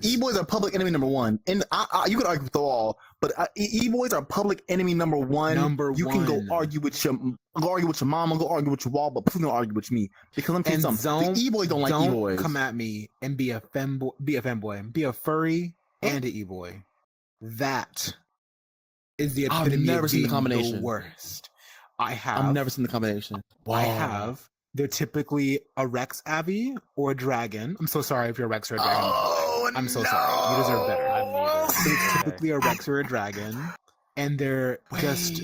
E-boys are public enemy number one, and you could argue with all, but E-boys are public enemy number one. You can go argue with your mama, go argue with your wall, but please don't argue with me because I'm telling you something. The E-boys don't like E-boys. Don't come at me and be a femboy, be a furry and an E-boy. That is the epitome I've never of seen being the combination. The worst. I've never seen the combination. Wow. I have. They're typically a Rex Abby or a dragon. I'm so sorry if you're a Rex or a dragon. Oh, I'm so sorry. You deserve better. It's typically a Rex or a dragon, and they're just.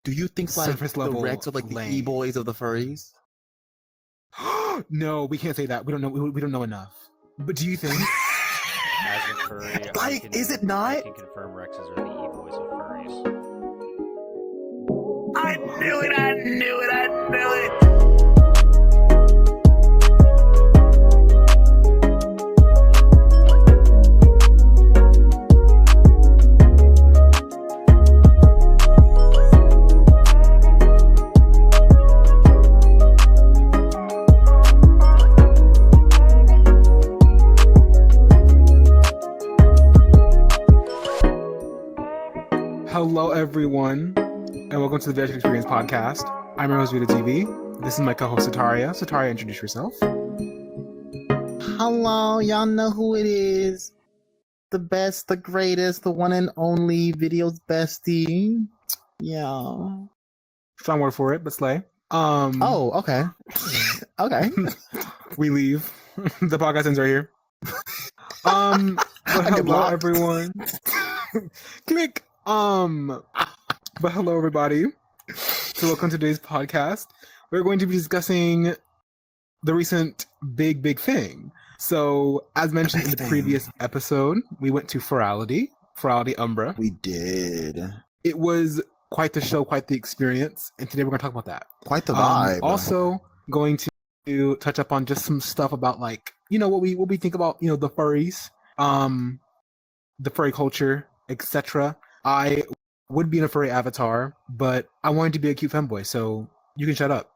Do you think like the Rex are like the E-boys of the furries? No, we can't say that. We don't know. We don't know enough. But do you think? As a furry, like, is it not? I can confirm Rexes are the E-boys of furries. I knew it! I knew it! I knew it! Hello, everyone. And welcome to the VRChat Experience podcast. I'm your host, VideoTv. This is my co-host, Sataria. Sataria, introduce yourself. Hello, y'all know who it is. The best, the greatest, the one and only video's bestie. Yeah. Strong word for it, but slay. Oh, okay. Okay. We leave. The podcast ends right here. But hello, everyone. Click. But hello, everybody. So welcome to today's podcast. We're going to be discussing the recent big thing. So, as mentioned in the previous episode, we went to Furality Umbra. We did. It was quite the show, quite the experience, and today we're going to talk about that. Quite the vibe. Also, going to touch up on just some stuff about, like, you know, what we think about, you know, the furries, the furry culture, etc. I would be in a furry avatar, but I wanted to be a cute femboy, so you can shut up.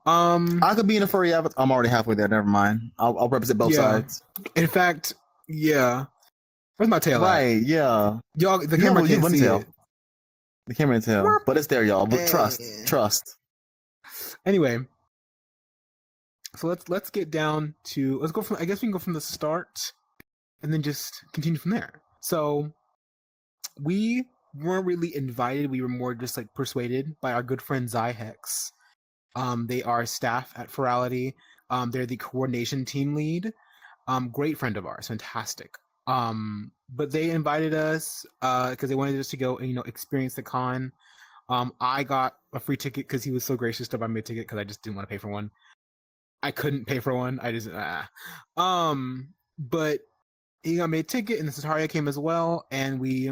I could be in a furry avatar. I'm already halfway there. Never mind. I'll represent both sides. In fact, yeah. Where's my tail? Right? At? Yeah. Y'all, the camera can't see it. The camera can't tell, but it's there, y'all. But trust. Anyway, so let's get down to go from. I guess we can go from the start, and then just continue from there. So we weren't really invited. We were more just like persuaded by our good friend Zyhex. They are staff at Furality. They're the coordination team lead. Great friend of ours, fantastic. But they invited us because they wanted us to go and, you know, experience the con. I got a free ticket because he was so gracious to buy me a ticket because I just didn't want to pay for one. I couldn't pay for one. I just but he got me a ticket, and the Sataria came as well, and we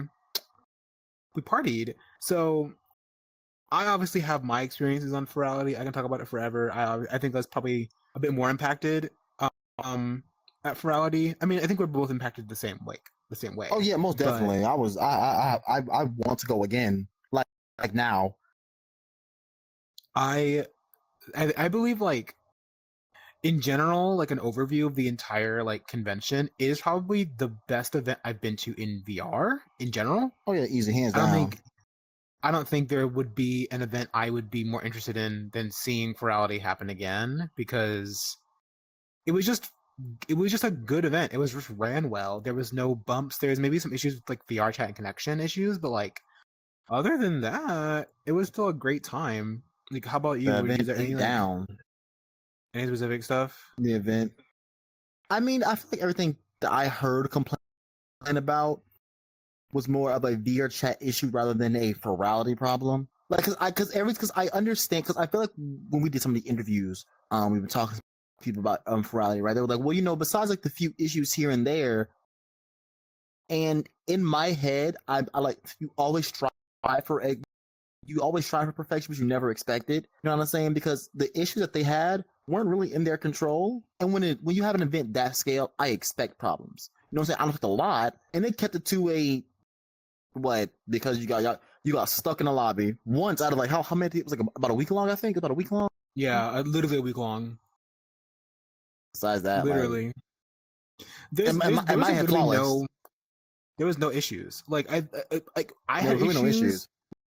partied. So I obviously have my experiences on Furality. I can talk about it forever. I think that's probably a bit more impacted at Furality. I mean, I think we're both impacted the same way. Oh yeah, most definitely. But I want to go again. Like now. I believe, like, in general, like an overview of the entire like convention is probably the best event I've been to in VR in general. Oh yeah, easy, hands down. I don't think there would be an event I would be more interested in than seeing Furality happen again, because it was just a good event. It was just ran well. There was no bumps. There's maybe some issues with like VRChat and connection issues, but like other than that, it was still a great time. Like, how about you? Is there any specific stuff? The event. I mean, I feel like everything that I heard complain about was more of a VRChat issue rather than a Furality problem. Like, because I understand, because I feel like when we did some of the interviews, we were talking to people about Furality, right? They were like, well, you know, besides like the few issues here and there, and in my head, I like, you always strive for perfection, but you never expect it. You know what I'm saying? Because the issues that they had weren't really in their control, and when you have an event that scale, I expect problems. You know what I'm saying? I don't expect a lot, and they kept it to a because you got stuck in a lobby once out of like how many? It was like about a week long, I think. About a week long. Yeah, literally a week long. Besides that, literally. There's, in there's, my, there in was my head, literally flawless. there was no issues. Like I There had was really no issues issues.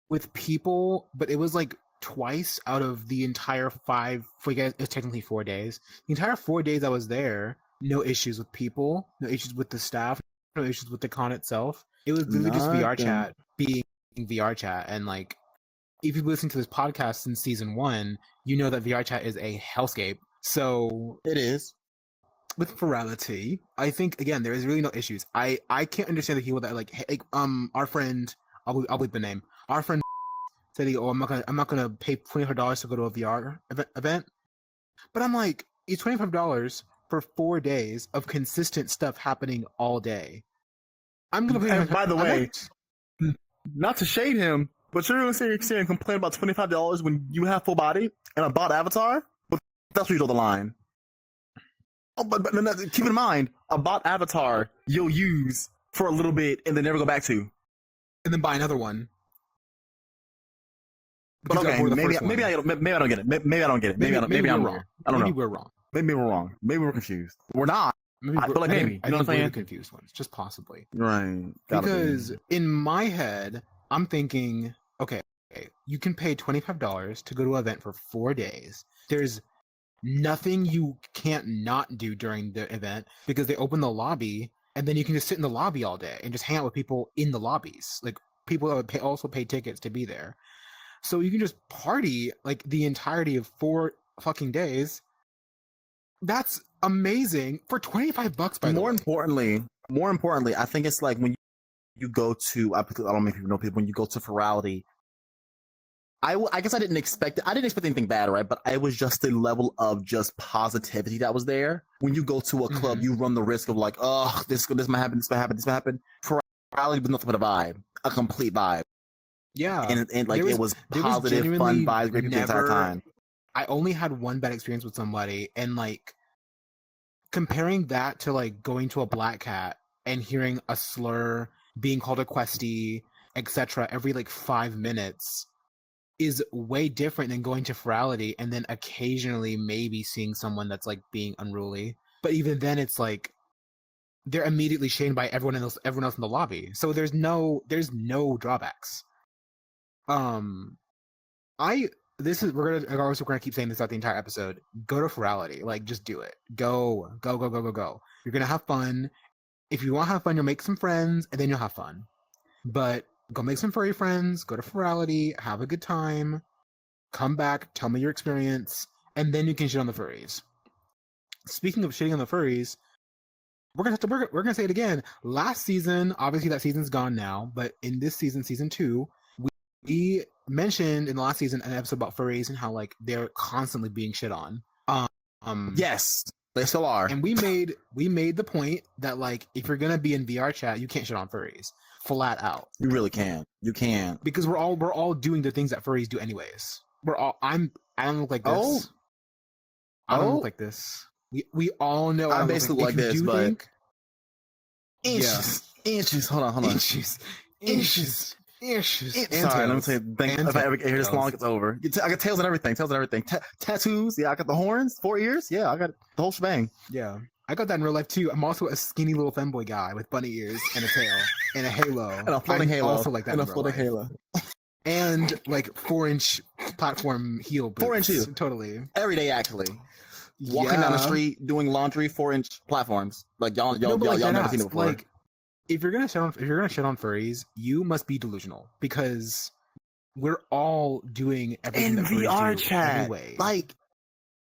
with people, but it was like twice out of the entire 5. For you guys, it's technically 4 days. The entire 4 days I was there, no issues with people, no issues with the staff, no issues with the con itself. It was literally just Nothing. VRChat being VRChat, and like if you've listened to this podcast since season 1, you know that VRChat is a hellscape. So It is. with Furality, I think again there is really no issues. I can't understand the people that like, hey, our friend, I'll bleep the name. Our friend said, "Oh, I'm not gonna pay $25 to go to a VR event." But I'm like, it's $25 for 4 days of consistent stuff happening all day. I'm gonna pay. And by the I'm way, not- not to shade him, but you're gonna sit here and complain about $25 when you have full body and a bot avatar? But that's where you draw the line. Oh, but keep in mind, a bot avatar you'll use for a little bit and then never go back to. and then buy another one. But Because you got okay, bored of the first one. maybe I don't get it. Maybe I don't get it. Maybe I'm we're wrong. I don't maybe know. we're wrong. Maybe we're wrong. Maybe we're confused. We're not. Maybe I feel like maybe. You I know think what I'm we're the saying? confused ones, just possibly. Right. Gotta Because be. in my head, I'm thinking, okay, you can pay $25 to go to an event for 4 days. There's nothing you can't not do during the event because they open the lobby, and then you can just sit in the lobby all day and just hang out with people in the lobbies, like people that would also pay tickets to be there. So you can just party like the entirety of 4 fucking days. That's amazing for $25. By the way, More importantly, I think it's like when you go to, I don't know if you know people, when you go to Furality, I guess I didn't expect anything bad, right? But it was just the level of just positivity that was there. When you go to a club, you run the risk of like, oh, this might happen, this might happen, this might happen. Furality was nothing but a vibe, a complete vibe. yeah, And like it was positive, fun vibes, great people the entire time. I only had one bad experience with somebody, and like comparing that to like going to a Black Cat and hearing a slur, being called a questie, etc. every like 5 minutes is way different than going to Furality and then occasionally maybe seeing someone that's like being unruly. But even then, it's like they're immediately shamed by everyone else in the lobby. So there's no drawbacks. We're gonna keep saying this throughout the entire episode. Go to Furality, like just do it. Go. You're gonna have fun. If you want to have fun, you'll make some friends, and then you'll have fun. But go make some furry friends. Go to Furality, have a good time. Come back, tell me your experience, and then you can shit on the furries. Speaking of shitting on the furries, we're gonna say it again. Last season, obviously that season's gone now, but in this season, season 2, we mentioned in the last season an episode about furries and how like they're constantly being shit on. Yes, they still are. And we made the point that like if you're gonna be in VRChat, you can't shit on furries flat out. You really can. You can. Because we're all doing the things that furries do anyways. I don't look like this. Oh. I don't Oh. look like this. We all know I don't basically look like If you this, do but think, inches. Hold on. inches. Sorry, let me say. If I ever get here this long, it's over. I got tails and everything. Tattoos. Yeah, I got the horns, 4 ears. Yeah, I got the whole shebang. Yeah, I got that in real life too. I'm also a skinny little femboy guy with bunny ears and a tail and a halo. And a floating halo. Also like that. And a in real floating life. halo. And like 4-inch platform heel boots. 4-inch heel. Totally. Every day, actually. Walking down the street, doing laundry, 4-inch platforms. Like y'all never seen it before. Like, if you're gonna shit on furries, you must be delusional because we're all doing everything in that furries VR do chat, anyway. like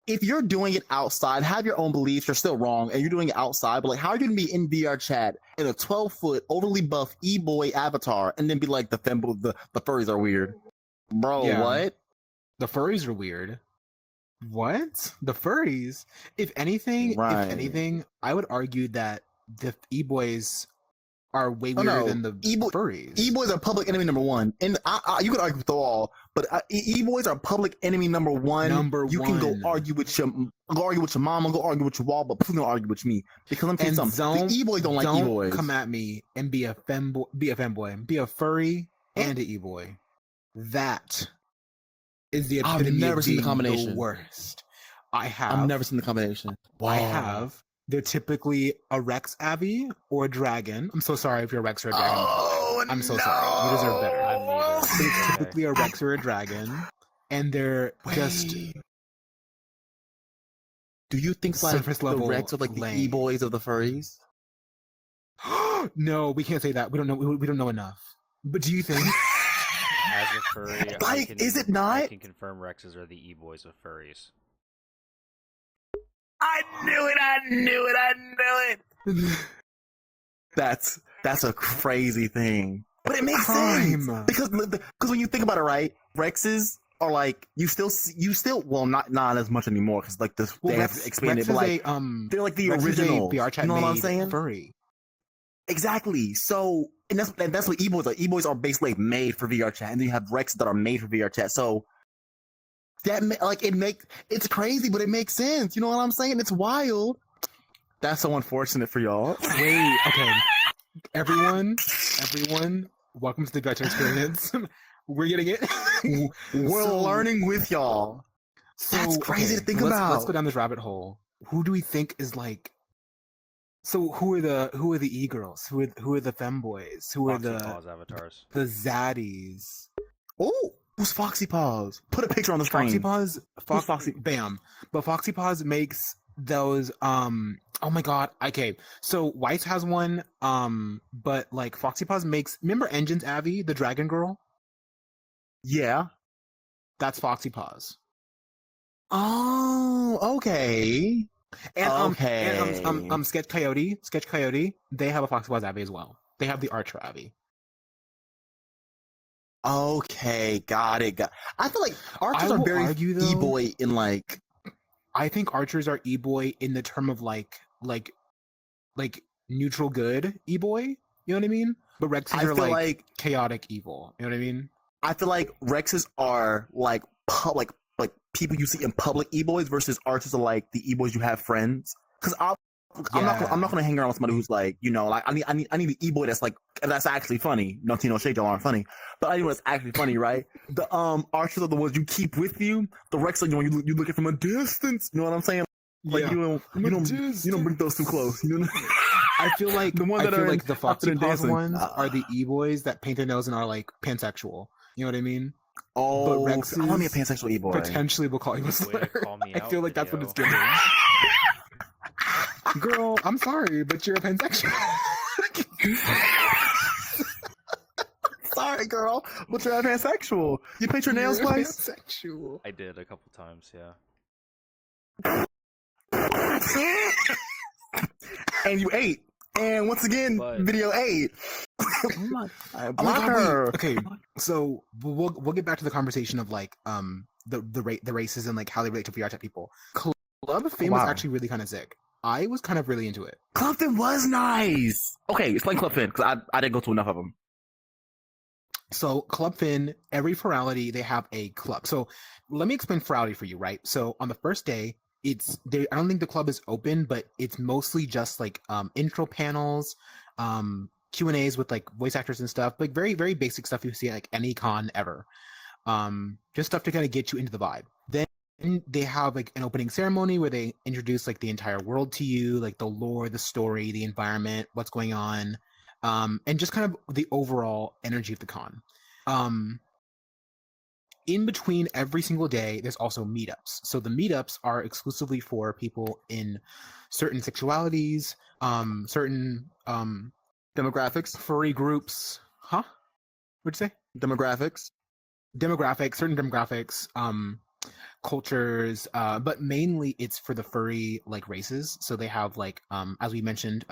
if you're doing it outside, have your own beliefs. You're still wrong, and you're doing it outside. But like, how are you gonna be in VR chat in a 12-foot overly buff e-boy avatar, and then be like the furries are weird, bro? Yeah. What? The furries are weird. What? The furries? If anything, I would argue that the e-boys are way weirder than the furries. E-boys are public enemy number 1, and you could argue with all, but e-boys are public enemy number 1. You can go argue with your mama, go argue with your wall, but please don't argue with me because I'm telling you something. The e-boys don't like e-boys. Come at me and be a femboy, be a furry and an e-boy. That is the epitome I've never of seen the being combination. the worst. I have. I've never seen the combination. I have. they're typically a Rex Abby or a dragon. I'm so sorry if you're a Rex or a dragon. Oh, I'm so sorry. You deserve better. I'm neither. But it's Okay. typically a Rex or a dragon, and they're just Wait. Do you think like surface the level Rex are like the lame. E-boys of the furries? No, we can't say that. We don't know. We don't know enough. But do you think? As a furry, Like, is it not? I can confirm Rexes are the E-boys of furries. I knew it! I knew it! I knew it! That's a crazy thing, but it makes sense Crime. because when you think about it, right? Rexes are like you still well not as much anymore because like this Well, they Rex, have expanded, Rex but is like a they're like the Rex is a original. VRChat You know what I'm made saying? Furry. Exactly. So and that's what E-boys are. E-boys are basically made for VRChat, and then you have Rexes that are made for VRChat. So that like it's crazy, but it makes sense. You know what I'm saying? It's wild. That's so unfortunate for y'all. Wait, okay. Everyone, welcome to the VRChat experience. We're getting it. We're So- learning with y'all. That's crazy to think let's, about. Let's go down this rabbit hole. Who do we think is like? So who are the e-girls? Who are the femboys? Who are Foxy the Paws avatars. zaddies? Oh, who's Foxy Paws? Put a picture on the screen. Foxy Paws, Who's Foxy? bam. But Foxy Paws makes those oh my god. Okay, so Weiss has one, but like Foxy Paws makes, remember Engines Abby, the dragon girl? Yeah. That's Foxy Oh, okay. And Okay. Sketch Coyote, they have a Foxy Paws Abby as well. They have the Archer Abby. Okay, got it. I feel like archers I are will very argue, though- e-boy in like. I think archers are e-boy in the term of like neutral good e-boy. You know what I mean? But Rexes I are feel like like chaotic evil. You know what I mean? I feel like Rexes are like public, like people you see in public e-boys versus archers are like the e-boys you have friends. Because I'm not gonna hang around with somebody who's like, you know, like I need an e-boy that's like that's actually funny. No, you know, shade y'all aren't funny, but I know it's actually funny, right? The archers are the ones you keep with you. The Rex are the one you look at from a distance. You know what I'm saying? Like Yeah. you don't bring those too close. You know. I feel like The ones that are in the Foxy After the Paws Dancing. ones are the e-boys that paint their nose and are like pansexual. You know what I mean? Oh, Rexes I want to be a pansexual e-boy. Potentially will call you a Way slur. to call me I out, feel like that's what it's video. giving. Girl, I'm sorry, but you're a pansexual. Sorry, girl, but you're a pansexual. You paint your nails You're a twice. pansexual. I did a couple times, yeah. And you ate. And once again, But- video 8. Oh my Block God, her. wait. Okay, so we'll get back to the conversation of like the races and like how they relate to VRChat people. Club Fame was Wow. actually really kind of sick. I was kind of really into it. Clubfin was nice. Okay, explain Clubfin because I didn't go to enough of them. So Club Fin, every Furality, they have a club. So let me explain Furality for you, right? So on the first day, I don't think the club is open, but it's mostly just like intro panels, Q&As with like voice actors and stuff, like very, very basic stuff you see at like any con ever. Just stuff to kind of get you into the vibe. Then they have like an opening ceremony where they introduce like the entire world to you, like the lore, the story, the environment, what's going on, and just kind of the overall energy of the con. In between every single day, there's also meetups. So the meetups are exclusively for people in certain sexualities, certain Demographics. furry groups. Huh? What'd you say? Demographics. Certain demographics, cultures, but mainly it's for the furry like races. So they have like, as we mentioned,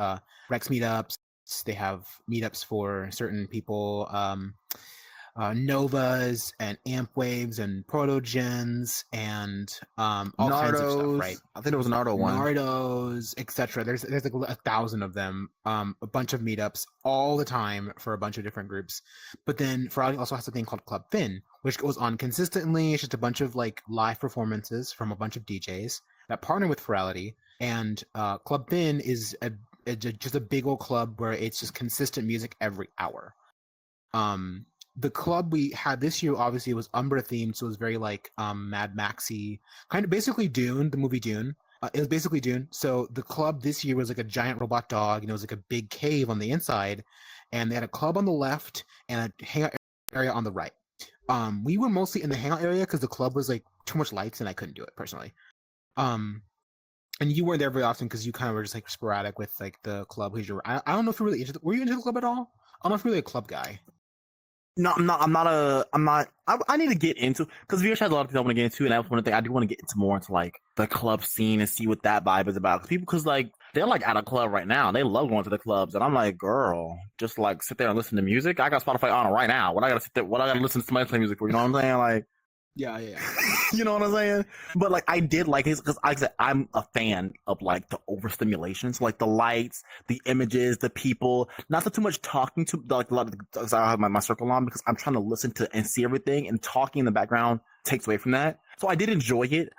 Rex meetups. They have meetups for certain people, Novas and Amp Waves and Protogens and all kinds of stuff, right? I think there was a Nardo one. Nardos, etc. There's like 1,000 of them, a bunch of meetups all the time for a bunch of different groups. But then Furality also has a thing called Club Fin, which goes on consistently. It's just a bunch of like live performances from a bunch of DJs that partner with Furality. And Club Fin is just a big old club where it's just consistent music every hour. The club we had this year obviously was Umbra themed, so it was very like Mad Maxy, kind of basically Dune, the movie Dune. It was basically June. So the club this year was like a giant robot dog, and it was like a big cave on the inside, and they had a club on the left and a hangout area on the right. We were mostly in the hangout area because the club was like too much lights, and I couldn't do it personally. And you weren't there very often because you kind of were just like sporadic with like the club. Because I don't know if you're really into. Were you into the club at all? I don't know if you're really a club guy. No, I'm not. I need to get into because VRChat has a lot of things I want to get into, and that's one thing I do want to get into more into like the club scene and see what that vibe is about. Because like they're like at a club right now, and they love going to the clubs, and I'm like, girl, just like sit there and listen to music. I got Spotify on right now. What I gotta sit there? What I gotta listen to somebody play music for? You know what I'm saying? Like, Yeah. you know what I'm saying? But like I did like his because like I said I'm a fan of like the overstimulation, so like the lights, the images, the people. Not so too much talking to like a lot of I have my circle on because I'm trying to listen to and see everything, and talking in the background takes away from that. So I did enjoy it.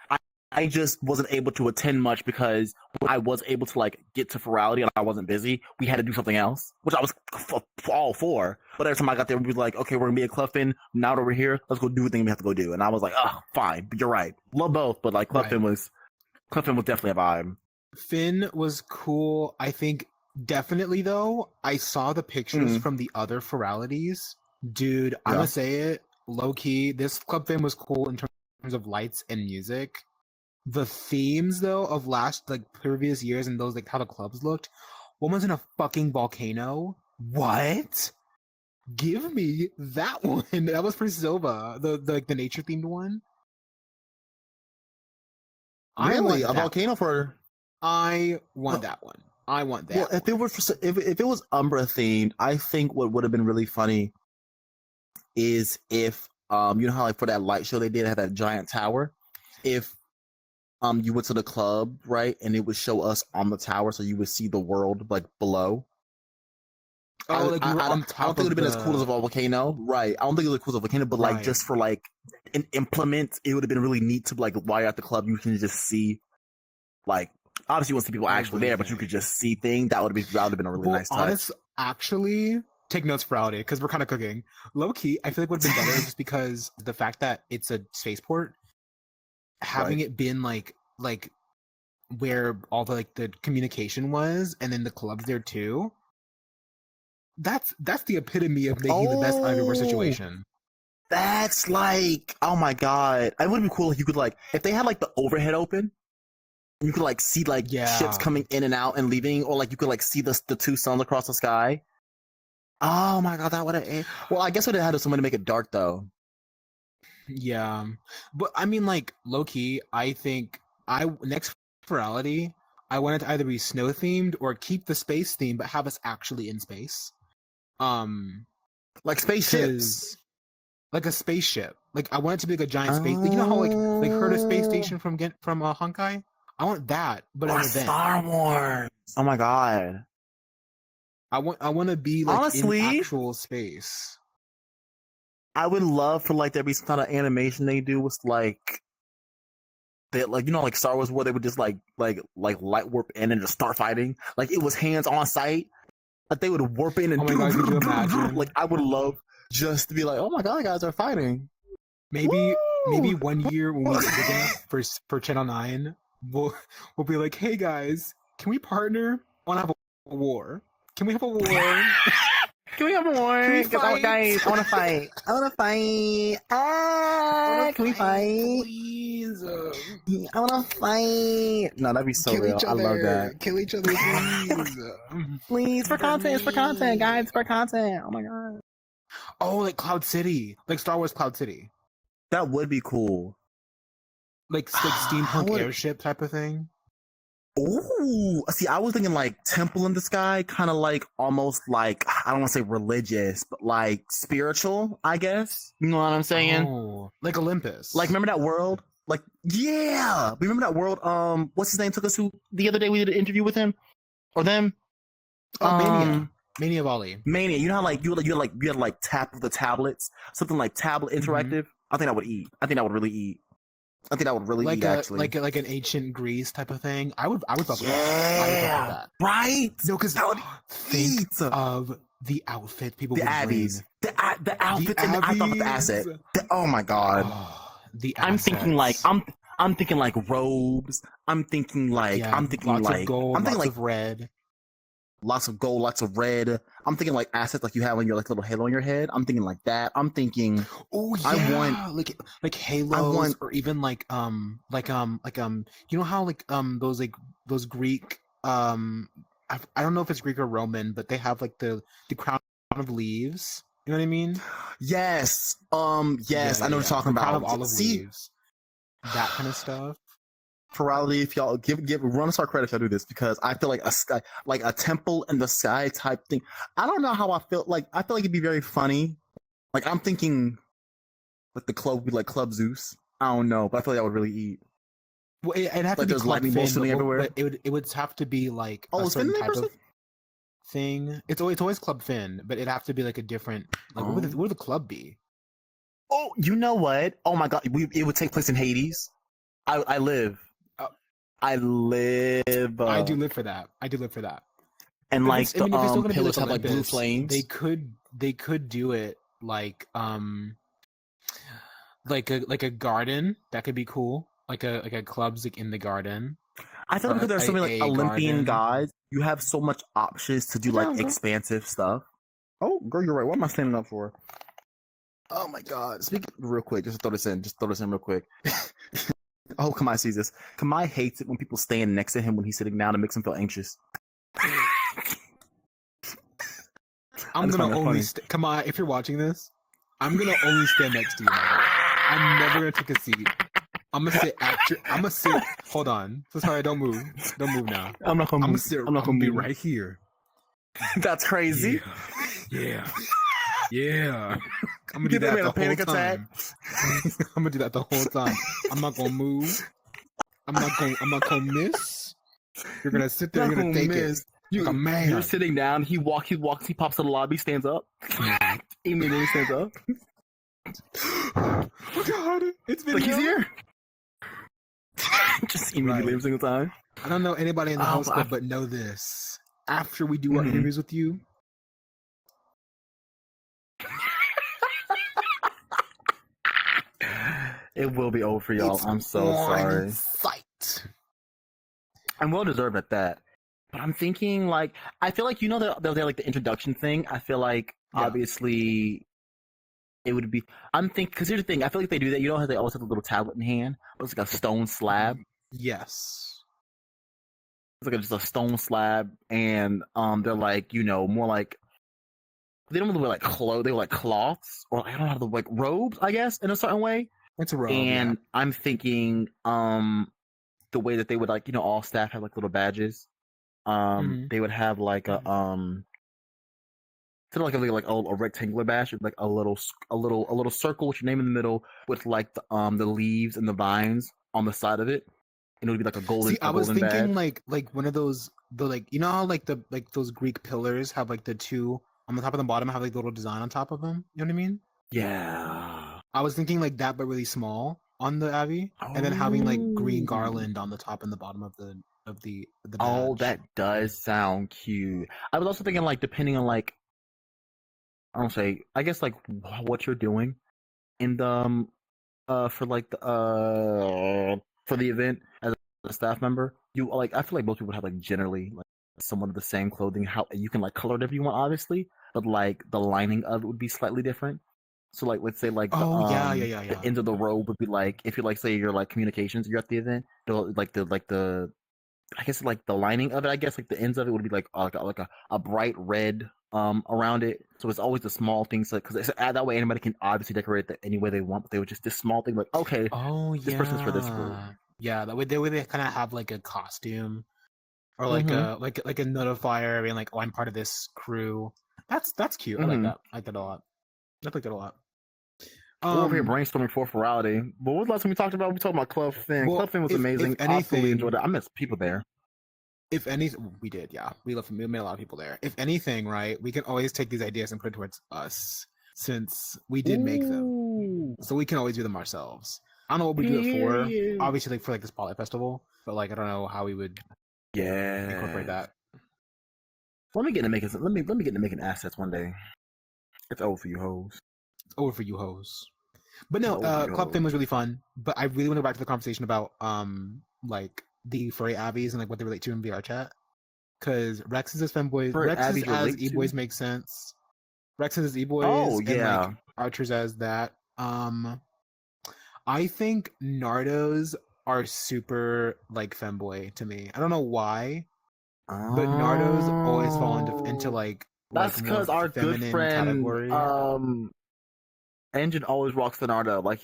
I just wasn't able to attend much because I was able to like get to Furality and I wasn't busy. We had to do something else, which I was all for. But every time I got there, we was like, okay, we're gonna be at Clubfin. Now that we're here, let's go do the thing we have to go do. And I was like, oh, fine. But you're right. Love both, but like Clubfin was definitely a vibe. Finn was cool. I think definitely though. I saw the pictures from the other Furalities. Dude, I'm gonna say it low key. This Club Finn was cool in terms of lights and music. The themes though of previous years and those like how the clubs looked. One was in a fucking volcano. What? Give me that one. That was for Silva. The nature themed one. Really, a volcano for? I want that one. I want that. Well, if it was Umbra themed, I think what would have been really funny is if you know how like for that light show they did have that giant tower. If you went to the club, right, and it would show us on the tower, so you would see the world like below. Oh, like I don't think it would have been as cool as a volcano, right? I don't think it would have been as cool as a volcano, but like just for like an implement, it would have been really neat to like while you're at the club, you can just see, like obviously you won't see people actually there, but you could just see things. That would have been a really nice touch. Actually, take notes for Audi because we're kind of cooking. Low key, I feel like would have been better just because the fact that it's a spaceport. Having it been like where all the like the communication was, and then the clubs there too. That's the epitome of making the best out of your situation. That's like, oh my god! It would be cool if you could like if they had like the overhead open, you could like see like ships coming in and out and leaving, or like you could like see the two suns across the sky. Oh my god, that would have. Well, I guess would have had someone to make it dark though. Yeah, but I mean, like low key, I think next Furality, I want it to either be snow themed or keep the space theme, but have us actually in space. Like spaceships, like a spaceship. Like I want it to be like a giant space. Like, you know how like heard a space station from Honkai? I want that, but or Star Wars. Oh my god! I want to be like honestly in actual space. I would love for like there be some kind of animation they do with like that, like you know, like Star Wars where they would just like light warp in and just start fighting. Like it was hands on sight. Like they would warp in and could you imagine? Like I would love just to be like, oh my god, guys are fighting. Maybe 1 year when we get big enough for Channel 9, we'll be like, hey guys, can we partner? I want to have a war. Can we have a war? Can we have a war? Guys, I want to fight. I want to fight. Can we fight? Please. I want to fight. No, that'd be so real. I love that. Kill each other, please. Please, for content. It's for content, guys. It's for content. Oh my god. Oh, like Cloud City. Like Star Wars Cloud City. That would be cool. Like steampunk airship type of thing. Ooh, see, I was thinking like Temple in the Sky, kind of like almost like, I don't want to say religious, but like spiritual, I guess. You know what I'm saying? Oh, like Olympus. Like, remember that world? Like, yeah, remember that world? What's his name took us to the other day? We did an interview with him or them. Oh, Mania Volley. Mania. You know how like you had to like tap the tablets, something like tablet interactive. I think that would eat. I think that would really eat. I think that would really eat, actually. Like an ancient Greece type of thing. I would fuck with that. Right? No, because think of the outfit people the would Abbeys. bring. The outfits and I thought the asset. Oh my god. The I'm thinking like I'm thinking like robes. I'm thinking like Yeah, lots of gold, I'm thinking lots like of red. lots of gold, lots of red. I'm thinking like assets like you have on your like little halo on your head. I'm thinking like that. I'm thinking Oh I want yeah, like halos, want or even you know how those Greek I don't know if it's Greek or Roman, but they have like the crown of leaves. You know what I mean? yes. Yeah, Yes, I yeah, know what you're yeah. talking The crown of about. olive See, leaves, that kind of stuff. Furality, if y'all give run us our credit if y'all do this, because I feel like a sky, like a temple in the sky type thing. I don't know how I feel like. I feel like it'd be very funny. Like I'm thinking like the club would be like Club Zeus. I don't know, but I feel like that would really eat. Well, it'd have to Like be there's Club lightning bolts Fin, shooting everywhere. but it would have to be like Oh, a is Finn certain the main type person? of thing. It's always Club Fin, but it'd have to be like a different like what would the club be? Oh, you know what? Oh my god, it would take place in Hades. I live. Uh, I live. I do live for that. I do live for that. And If like it's, I mean, if it's still gonna be pillars like have like blue Olympus, flames. they could do it like a garden. That could be cool. Like a clubs like in the garden, I feel like or because there's so many like a Olympian garden. gods, you have so much options to do like Down, girl. expansive stuff. Oh, girl, you're right. What am I standing up for? Oh my god. Speaking real quick, just throw this in. Just throw this in real quick. Oh, Kamai sees this. Kamai hates it when people stand next to him when he's sitting down. It makes him feel anxious. I'm That's gonna funny, only that's come on. If you're watching this, I'm gonna only stand next to you. Michael. I'm never gonna take a seat. I'm gonna sit after. I'm gonna sit. Hold on. So sorry. Don't move. Don't move now. I'm not gonna I'm gonna move. sit. I'm not gonna gonna be move. right here. That's crazy. Yeah. Yeah. I'm gonna do Give that that man the a panic whole time. I'm gonna do that the whole time. I'm not gonna move. I'm not gonna miss. You're gonna sit there. Not You're gonna gonna take miss. it. Like a man. You're sitting down. He walks. He pops to the lobby. Stands up. Immediately stands up. Oh God! It's been Like he's real. here. Just immediately every single time. I don't know anybody in the Oh, host but club, but know this. After we do our Mhm. interviews with you, It will be over for y'all. it's I'm so on sorry. Sight. I'm well deserved at that. But I'm thinking like I feel like they're like the introduction thing. I feel like Yeah. obviously it would be. I'm thinking because here's the thing. I feel like they do that. You know how they always have a little tablet in hand. It's like a stone slab. Yes. It's like just a stone slab, and they're like more like they don't really wear like clothes. They wear like cloths or I don't know how to like robes. I guess in a certain way. It's a robe. And I'm thinking the way that they would like all staff have like little badges. Mhm. They would have like a sort of like a rectangular badge, like a little circle with your name in the middle, with like the leaves and the vines on the side of it, and it would be like a golden See, I was golden thinking badge. like one of those how like those Greek pillars have like the two on the top and the bottom have like the little design on top of them. You know what I mean? Yeah. I was thinking like that, but really small on the Abbey, and then having like green Oh. garland on the top and the bottom of the badge. Oh, that does sound cute. I was also thinking like depending on like I don't say I guess like what you're doing in the for like the for the event as a staff member, you like I feel like most people have like generally like somewhat of the same clothing. How you can like color whatever you want, obviously, but like the lining of it would be slightly different. So like let's say like Oh yeah. the end of the robe would be like if you're like say you're like communications, you're at the event, like the I guess like the lining of it, I guess like the ends of it would be like a bright red around it. So it's always the small things like because that way anybody can obviously decorate it any way they want, but they would just this small thing like okay, Oh this person's for this group. Yeah, that way they kind of have like a costume or like Mhm. a notifier being like, oh, I'm part of this crew. That's cute. I like Mhm. that. I like that a lot. I like that a lot. We're over here brainstorming for Furality. But what was the last time we talked about? We talked about Club Fin. Well, Club Fin was amazing. if I absolutely anything, enjoyed it. I miss people there. if anything, we did. Yeah, we made a lot of people there. If anything, right, we can always take these ideas and put it towards us since we did make them, Ooh. so we can always do them ourselves. I don't know what we do it for. Obviously, like for like this Spotlight Festival, but like I don't know how we would incorporate that. Let me get into making assets one day. It's over for you hoes. It's over for you hoes. But no, Oh, Club no. Thing was really fun. But I really want to go back to the conversation about like the furry abbeys and like what they relate to in VRChat. Because Rex's as Femboys, For Rex's Abby's as relate to? Eboys makes sense. Rex's as Eboys Oh, and like yeah. Archers as that. I think Nardos are super like femboy to me. I don't know why, but Nardos always fall into Oh. like That's more because our good feminine friend, category. Engine always rocks the Nardo. Like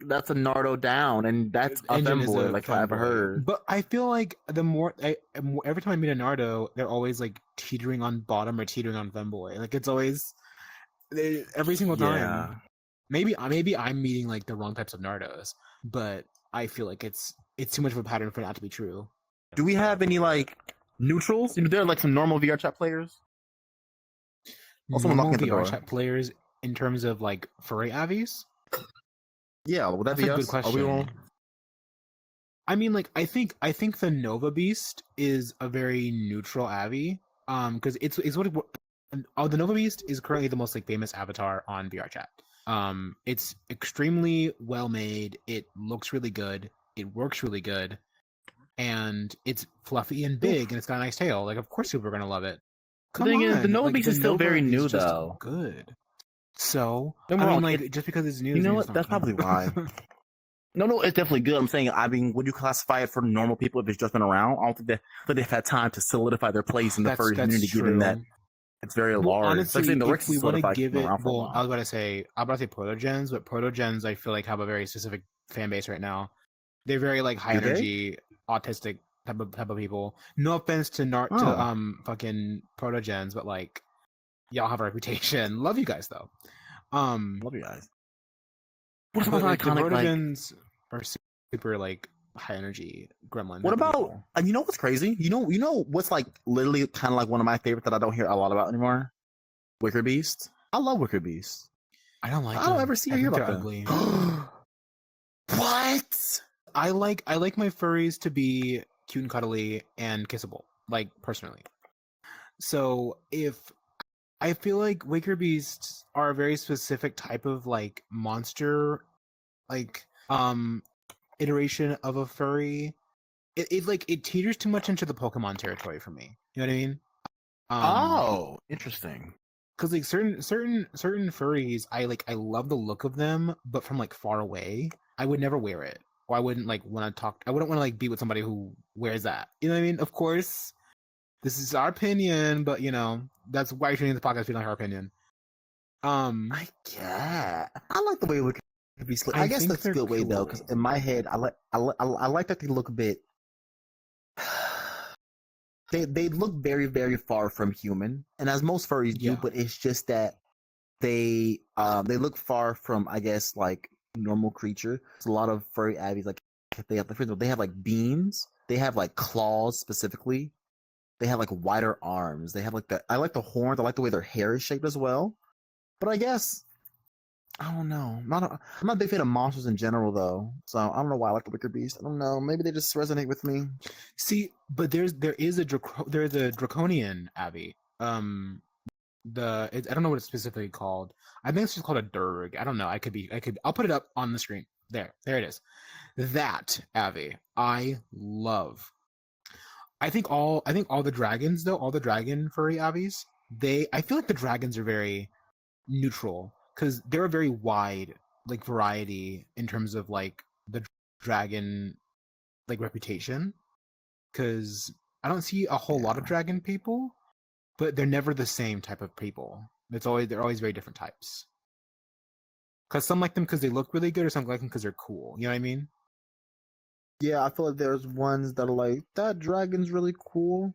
that's a Nardo down, and that's a Engine is femboy. a Like if I ever femboy, heard. but I feel like every time I meet a Nardo, they're always like teetering on bottom or teetering on femboy. Like it's always every single time. Yeah. Maybe I'm meeting like the wrong types of Nardos, but I feel like it's too much of a pattern for it not to be true. Do we have any like neutrals? You know, there are like some normal VRChat players. Oh, someone Normal knocking at the door. VRChat players in terms of like furry avies? Yeah, would that That's be a us? good question. Are we all... I mean, like I think the Nova Beast is a very neutral avi. Because it's what the Nova Beast is currently the most like famous avatar on VRChat. It's extremely well made. It looks really good. It works really good, and it's fluffy and big, and it's got a nice tail. Like, of course, people are gonna love it. The thing is, the Nova like, Beast the is still Nova very new, just though. good. So Don't I get me mean, wrong, like, just because it's new, you know doesn't what? That's mean it's probably not good. why. No, it's definitely good. I'm saying, I mean, would you classify it for normal people if it's just been around? I don't think they've had time to solidify their place in the furry community, given that it's very Well, large. honestly, Like saying the if Rex we is want to solidified, give been it, around for a well, while. I was about to say protogens, but protogens I feel like have a very specific fan base right now. They're very like high Do they? energy, autistic type of people. No offense to Oh. fucking protogens, but like y'all have a reputation. Love you guys though. Love you guys. What But about like the iconic, like... protogens are super like high energy gremlin. What type of about... people. You know what's crazy? You know what's like literally kind of like one of my favorites that I don't hear a lot about anymore? Wicker Beast. I love Wicker Beast. I don't like. I don't them. ever see I or hear think about they're them. ugly. What? I like my furries to be cute and cuddly and kissable, like personally. So if I feel like Wicker Beasts are a very specific type of like monster, like iteration of a furry. It like it teeters too much into the Pokemon territory for me. You know what I mean? Oh, interesting. Because like certain furries, I love the look of them, but from like far away, I would never wear it, or I wouldn't like want to talk. I wouldn't want to like be with somebody who wears that. You know what I mean? Of course, this is our opinion, but you know that's why you're tuning in the podcast. We don't have our opinion. I get. I like the way we could be slick. I guess think that's a they're good way though, because cool. in my head, I like that they look a bit. They look very very far from human, and as most furries do. Yeah. But it's just that they look far from, I guess, like normal creature. It's a lot of furry abbeys, like they have like beams. They have like claws specifically. They have like wider arms. They have like I like the horns. I like the way their hair is shaped as well. But I guess I don't know. I'm not a big fan of monsters in general, though. So I don't know why I like the Wicker Beast. I don't know. Maybe they just resonate with me. See, but there is a draconian abbey. I don't know what it's specifically called. I think it's just called a Durg. I don't know. I'll put it up on the screen. There it is. That abbey I love. I think all the dragons though, all the dragon furry abbeys, I feel like the dragons are very neutral because they're a very wide like variety in terms of like the dragon like reputation. Because I don't see a whole lot of dragon people, but they're never the same type of people. They're always very different types. Because some like them because they look really good, or some like them because they're cool. You know what I mean? Yeah, I feel like there's ones that are like, that dragon's really cool.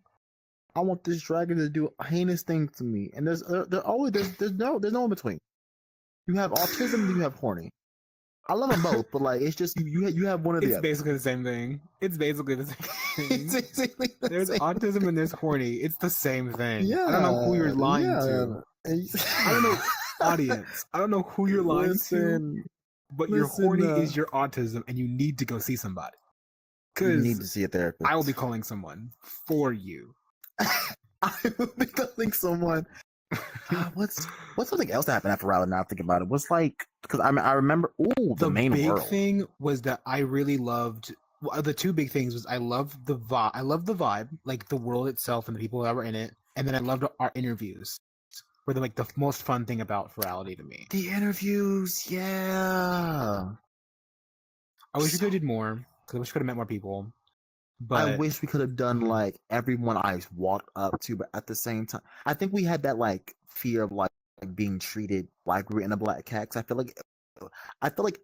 I want this dragon to do heinous things to me. And there's no in between. You have autism, you have horny. I love them both, but like it's just you have one of the It's other. basically the same thing. It's basically the same thing. It's basically the There's same autism thing. and there's horny. It's the same thing. Yeah, I don't know who you're lying yeah. to. I don't know, audience. I don't know who you're lying to, but your horny is your autism, and you need to go see somebody. You need to Because see a therapist. I will be calling someone for you. I will be calling someone What's something else that happened after Rally? Now I think about it, was like, because I remember, the main big world. thing was that I really loved. Well, the two big things was I loved the vibe. I loved the vibe, like the world itself and the people that were in it, and then I loved our interviews. Were like the most fun thing about Furality to me. The interviews, yeah. I wish we could have did more because I wish we could have met more people. But I wish we could have done like everyone I walked up to, but at the same time, I think we had that like fear of like being treated like we were in a black cat. 'Cause I feel like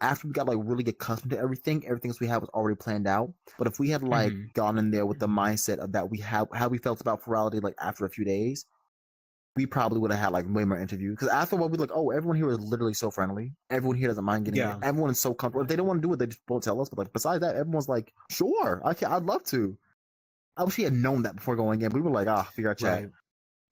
after we got like really accustomed to everything else we had was already planned out. But if we had like gone in there with the mindset of that we have how we felt about Furality like after a few days, we probably would have had like way more interviews. Because after what we like, oh, everyone here is literally so friendly. Everyone here doesn't mind getting it. Everyone is so comfortable. If they don't want to do it, they just won't tell us. But like besides that, everyone's like, sure, I'd love to. I wish he had known that before going in. We were like, VRChat. Right.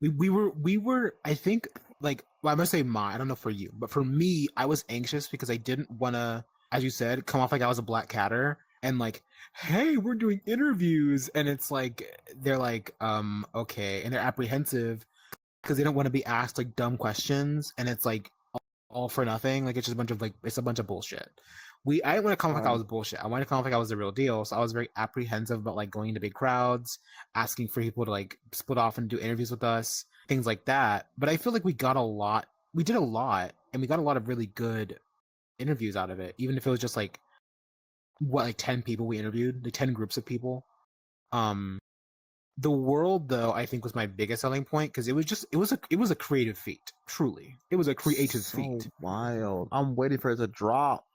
We were. I think like, well, I'm gonna say I don't know for you, but for me, I was anxious because I didn't want to, as you said, come off like I was a black catter and like, hey, we're doing interviews, and it's like they're like, okay, and they're apprehensive because they don't want to be asked like dumb questions, and it's like all for nothing. Like it's just a bunch of bullshit. I didn't want to come off like I was bullshit. I wanted to come off like I was the real deal. So I was very apprehensive about like going into big crowds, asking for people to like split off and do interviews with us, things like that. But I feel like we got a lot. We did a lot, and we got a lot of really good interviews out of it. Even if it was just like 10 people we interviewed, like 10 groups of people. The world though, I think was my biggest selling point because it was a creative feat. Truly, it was a creative feat. Wild. I'm waiting for it to drop.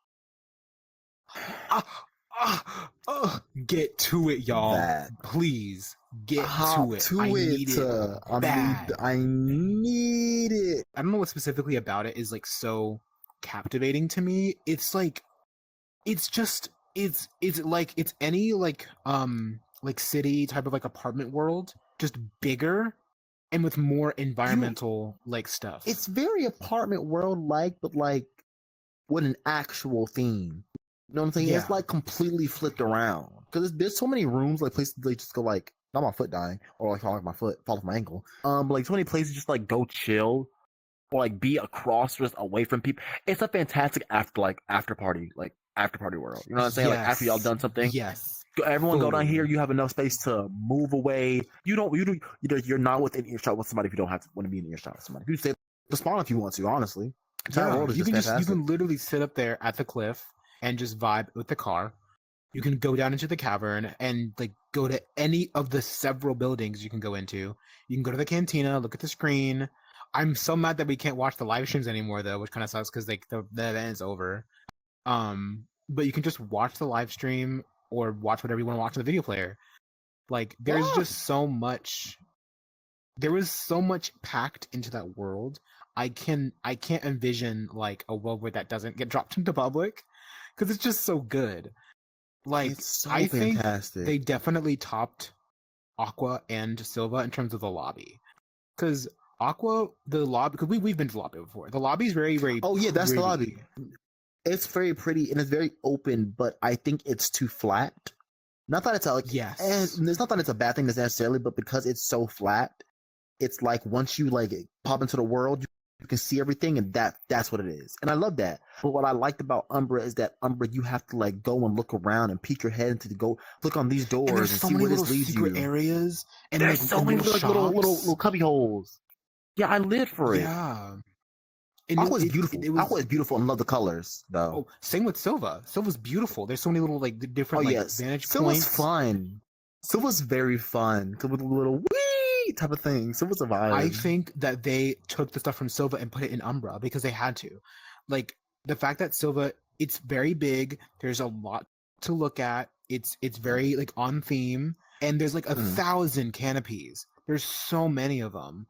Get to it, y'all. Please get to it. I need it. I need it. I don't know what specifically about it is like so captivating to me. It's like it's any like city type of like apartment world, just bigger and with more environmental like stuff. It's very apartment world like, but like with an actual theme. You know what I'm saying? Yeah. It's like completely flipped around because there's so many rooms, like places they just go like, not my foot dying or like fall off my ankle. But like so many places just like go chill or like be across just away from people. It's a fantastic after party world. You know what I'm saying? Yes. Like after y'all done something, yes. Everyone go down here. You have enough space to move away. You're not within earshot with somebody if you don't want to be in earshot with somebody. You stay the spawn if you want to. Honestly, you can literally sit up there at the cliff and just vibe with the car. You can go down into the cavern and like go to any of the several buildings you can go into. You can go to the cantina, look at the screen. I'm so mad that we can't watch the live streams anymore though, which kind of sucks because like the event is over. But you can just watch the live stream or watch whatever you want to watch on the video player. Like there's just so much. There was so much packed into that world. I can't envision like a world where that doesn't get dropped into public. Because it's just so good. Like, it's so fantastic. Think they definitely topped Aqua and Silva in terms of the lobby. Because Aqua, the lobby, because we've been to the lobby before. The lobby is very, very Oh, yeah, that's pretty. The lobby. It's very pretty and it's very open, but I think it's too flat. Not that it's like, yes. And it's not that it's a bad thing necessarily, but because it's so flat, it's like once you like pop into the world, you can see everything, and that's what it is. And I love that. But what I liked about Umbra is that Umbra, you have to like go and look around and peek your head into go look on these doors and see where this leads you. Areas and there's like, so many little cubby holes. Yeah, I lived for it. Yeah. Aqua is beautiful. Aqua is beautiful and love the colors though. Oh, same with Silva. Silva's beautiful. There's so many little like different vantage Silva's points. Fun. Silva's very fun with a little type of thing. Silva's a vibe. I think that they took the stuff from Silva and put it in Umbra because they had to. Like the fact that Silva, it's very big. There's a lot to look at. It's very like on theme, and there's like 1,000 canopies. There's so many of them.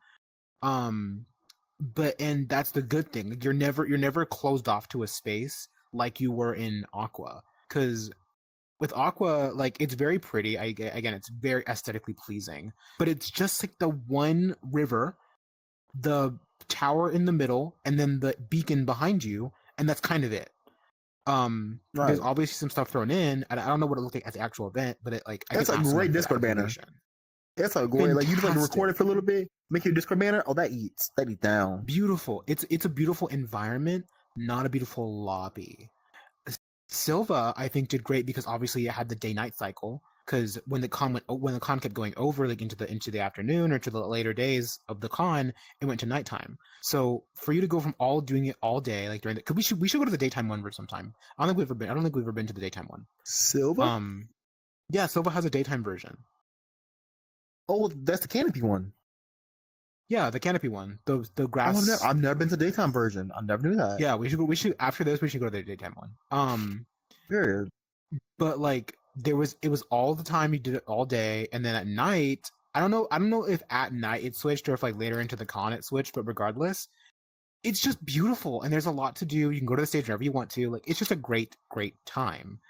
But that's the good thing. Like, you're never closed off to a space like you were in Aqua, because with Aqua, like it's very pretty. Again, it's very aesthetically pleasing, but it's just like the one river, the tower in the middle, and then the beacon behind you, and that's kind of it. There's obviously some stuff thrown in, and I don't know what it looked like at the actual event, but it like that's a great Discord banner. It's so great. Like you just like to record Fantastic. it for a little bit, make your Discord banner. Oh, that eats down. Beautiful. It's a beautiful environment, not a beautiful lobby. Silva, I think, did great because obviously it had the day-night cycle. Because when the con kept going over, like into the afternoon or to the later days of the con, it went to nighttime. So for you to go from doing it all day, like during the, because we should go to the daytime one for some time. I don't think we've ever been to the daytime one. Silva? Yeah, Silva has a daytime version. Oh, that's the canopy one. Yeah, the canopy one. The grass. Oh, I've never been to the daytime version. I never knew that. Yeah, we should after this we should go to the daytime one. Weird. But like it was all the time, you did it all day, and then at night, I don't know if at night it switched or if like later into the con it switched, but regardless, it's just beautiful and there's a lot to do. You can go to the stage whenever you want to. Like it's just a great time.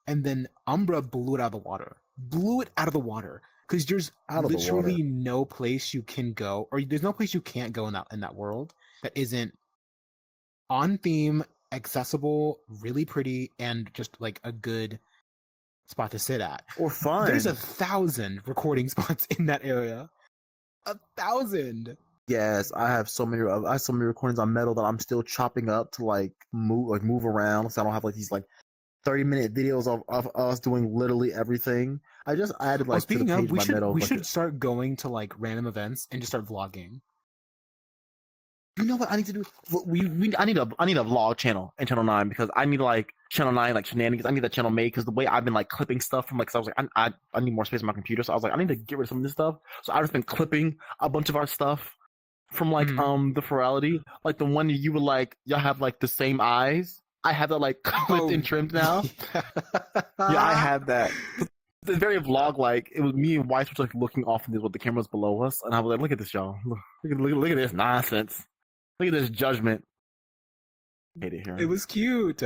And then Umbra blew it out of the water. Because there's literally no place you can go, or there's no place you can't go in that world that isn't on theme, accessible, really pretty, and just like a good spot to sit at. Or fun. There's 1,000 recording spots in that area. 1,000. Yes, I have so many recordings on Metal that I'm still chopping up to like move around, so I don't have like these like 30-minute videos of us doing literally everything. I just added like speaking to the of, page we should start going to like random events and just start vlogging. You know what I need to do? I need a vlog channel in Channel 9 because I need like Channel 9 like shenanigans. I need that channel made because the way I've been like clipping stuff from like, cause I was like I need more space on my computer, so I was like I need to get rid of some of this stuff. So I've just been clipping a bunch of our stuff from like the Furality, like the one you were like y'all have like the same eyes. I have that like clipped and trimmed now. Yeah, I have that. It's very vlog like. It was me and Weiss was like looking off with the cameras below us, and I was like, "Look at this, y'all! Look at this nonsense! Look at this judgment." Hate it here. It was cute.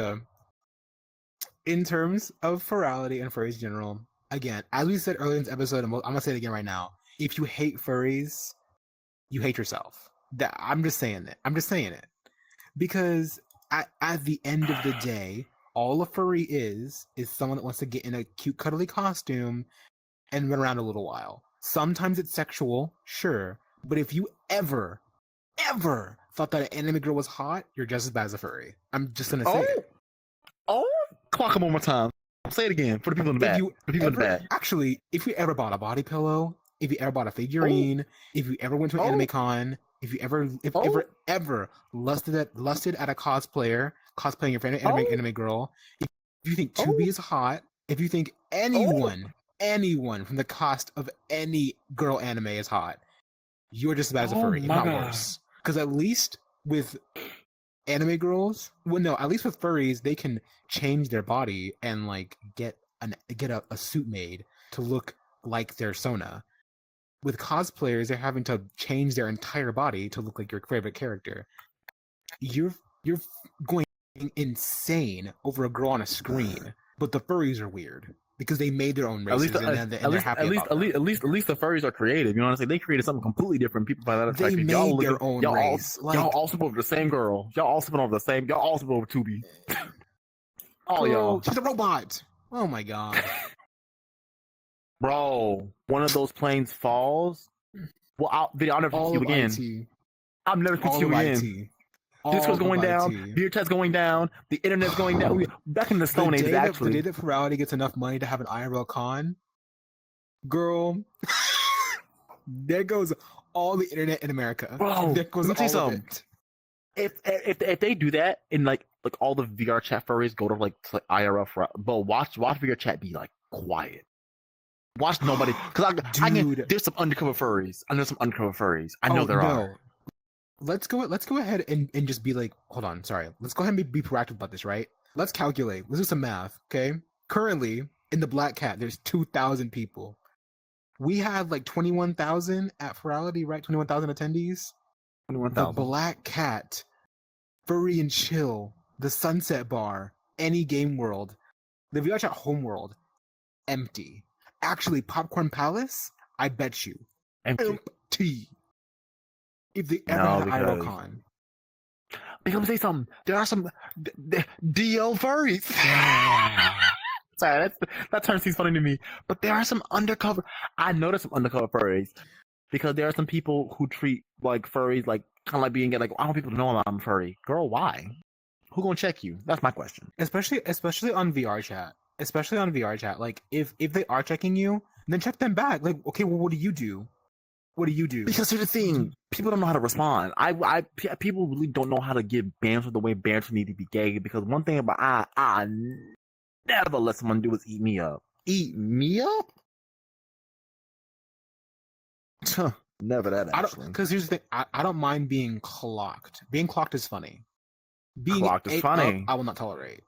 In terms of Furality and furries in general, again, as we said earlier in this episode, I'm gonna say it again right now. If you hate furries, you hate yourself. I'm just saying it because at the end of the day, all a furry is someone that wants to get in a cute, cuddly costume and run around a little while. Sometimes it's sexual, sure, but if you ever thought that an anime girl was hot, you're just as bad as a furry. I'm just gonna say it. Oh, clock him one more time. Say it again for the people in the back. Actually, if you ever bought a body pillow, if you ever bought a figurine, if you ever went to an anime con, if you ever lusted at a cosplaying your favorite anime girl, if you think Tubi is hot, if you think anyone from the cast of any girl anime is hot, you're just as bad as a furry, if not worse. Because at least with anime girls, at least with furries, they can change their body and like get a suit made to look like their Sona. With cosplayers, they're having to change their entire body to look like your favorite character. You're going insane over a girl on a screen, but the furries are weird because they made their own races and they're happy about it. At least the furries are creative. You know what I'm saying? They created something completely different. People find that attractive. They made their own race. Y'all all sleep over the same girl. Y'all all sleep over the same. Y'all all sleep over Tubi. All y'all. She's a robot. Oh my god. Bro, one of those planes falls. Well, I'll never speak to you again. I'll never speak to you again. Disco's going down. VRChat's going down. The internet's going down. Back in the Stone Age, actually. The day that Furality gets enough money to have an IRL con, girl, there goes all the internet in America. Bro, there goes let me tell you something. If they do that and like all the VRChat furries go to like IRL, but watch VRChat be like quiet. Watch nobody, because there's some undercover furries. I know some undercover furries. I know there are. Let's go ahead and just be like, hold on, sorry. Let's go ahead and be proactive about this, right? Let's calculate. Let's do some math, okay? Currently, in the Black Cat, there's 2,000 people. We have like 21,000 at Furality, right? 21,000 attendees. 21,000. The Black Cat, Furry and Chill, the Sunset Bar, Any Game World, the VRChat Homeworld, empty. Actually, Popcorn Palace, I bet you, empty. If they ever had an IROCon. Because let me say something. There are some DL furries. Sorry, that term seems funny to me. But there are some undercover. I noticed some undercover furries because there are some people who treat like furries like kind of like being gay. Like I want people to know I'm furry. Girl, why? Who gonna check you? That's my question. Especially on VRChat. Especially on VRChat. Like if they are checking you, then check them back. Like, okay, well, what do you do? What do you do? Because here's the thing: people don't know how to respond. People really don't know how to give banter the way banter need to be gay. Because one thing about I never let someone do is eat me up. Eat me up? Never that. Actually, because here's the thing: I don't mind being clocked. Being clocked is funny. Being clocked is funny. Up, I will not tolerate.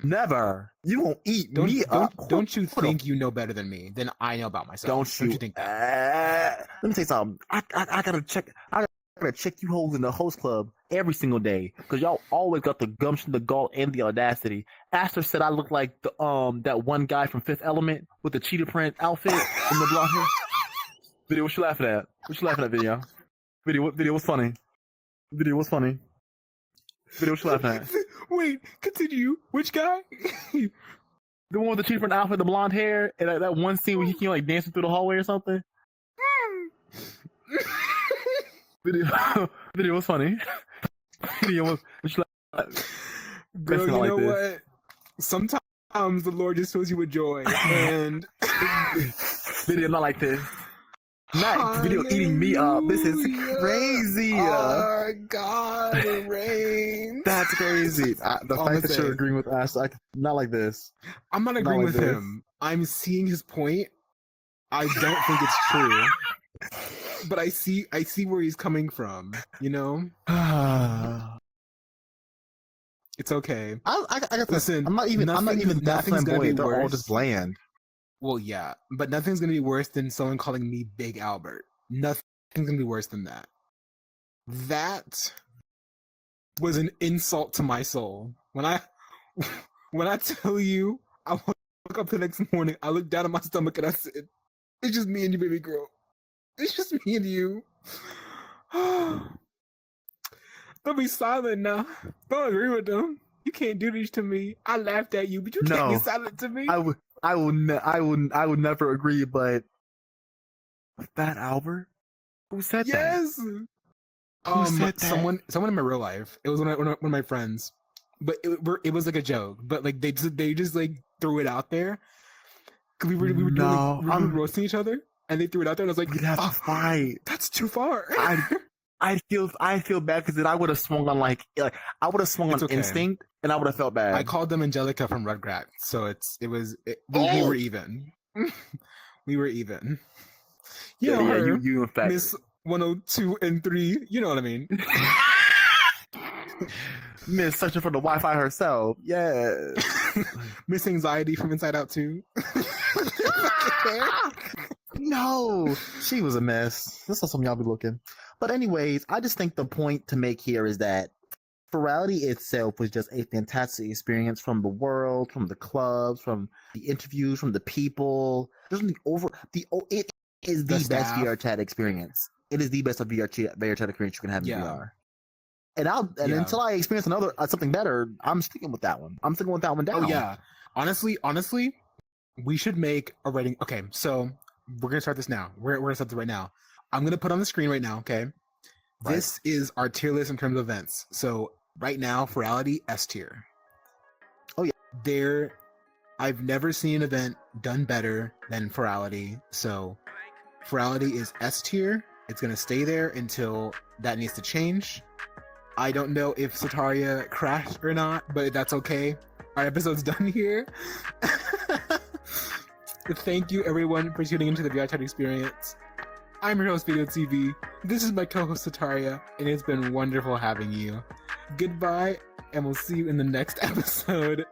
Never. You won't eat me up. Don't you think you know better than me? Than I know about myself. Don't you think that? Let me tell you something. I gotta check. I gotta check you hoes in the host club every single day because y'all always got the gumption, the gall, and the audacity. Aster said I look like the that one guy from Fifth Element with the cheetah print outfit and the blonde hair. Video, what you laughing at? What you laughing at? Video was funny. Video was funny. Video, what you laughing at? Wait, continue. Which guy? The one with the cheetah print outfit, the blonde hair, and that one scene where he came like dancing through the hallway or something. Video was funny. Video was. Girl, you know what? Sometimes the Lord just fills you with joy, and video not like this. Not video eating me up. This is crazy. Oh God, Rain. That's crazy. The fact that you're agreeing with us, not like this. I'm not agreeing with him. I'm seeing his point. I don't think it's true, but I see where he's coming from. You know, it's okay. I got Listen. I'm not even that flamboyant. They're all just bland. Well, yeah, but nothing's gonna be worse than someone calling me Big Albert. Nothing's gonna be worse than that. That was an insult to my soul. When I tell you, I woke up the next morning, I looked down at my stomach and I said, "It's just me and you, baby girl. It's just me and you." Don't be silent now. Don't agree with them. You can't do this to me. I laughed at you, but you can't be silent to me. I would never agree, but Fat Albert? Who said that? Yes. Who said that? Someone in my real life. It was one of my friends, but it was like a joke. But like they just like threw it out there. We were roasting each other, and they threw it out there, and I was like, we'd have to fight. That's too far. I feel bad because then I would have swung on I would have swung on instinct, and I would have felt bad. I called them Angelica from Rugrats, so we were even. We were even. You know her, you in fact, Miss 102 and 3. You know what I mean. Miss searching for the Wi-Fi herself. Yeah. Miss Anxiety from Inside Out 2. No, she was a mess. That's how some of y'all be looking. But anyways, I just think the point to make here is that Furality itself was just a fantastic experience from the world, from the clubs, from the interviews, from the people. Just it is the best VRChat experience. It is the best of VRChat experience you can have in VR. And until I experience something better, I'm sticking with that one. I'm sticking with that one down. Oh yeah. Honestly, we should make a rating. Okay, so we're gonna start this now. We're gonna start this right now. I'm gonna put on the screen right now. Okay, right. This is our tier list in terms of events. So right now, Furality S tier. Oh yeah, I've never seen an event done better than Furality. So Furality is S tier. It's gonna stay there until that needs to change. I don't know if Sataria crashed or not, but that's okay. Our episode's done here. Thank you everyone for tuning into the VRChat experience. I'm your host, VideoTv. This is my co-host, Sataria, and it's been wonderful having you. Goodbye, and we'll see you in the next episode.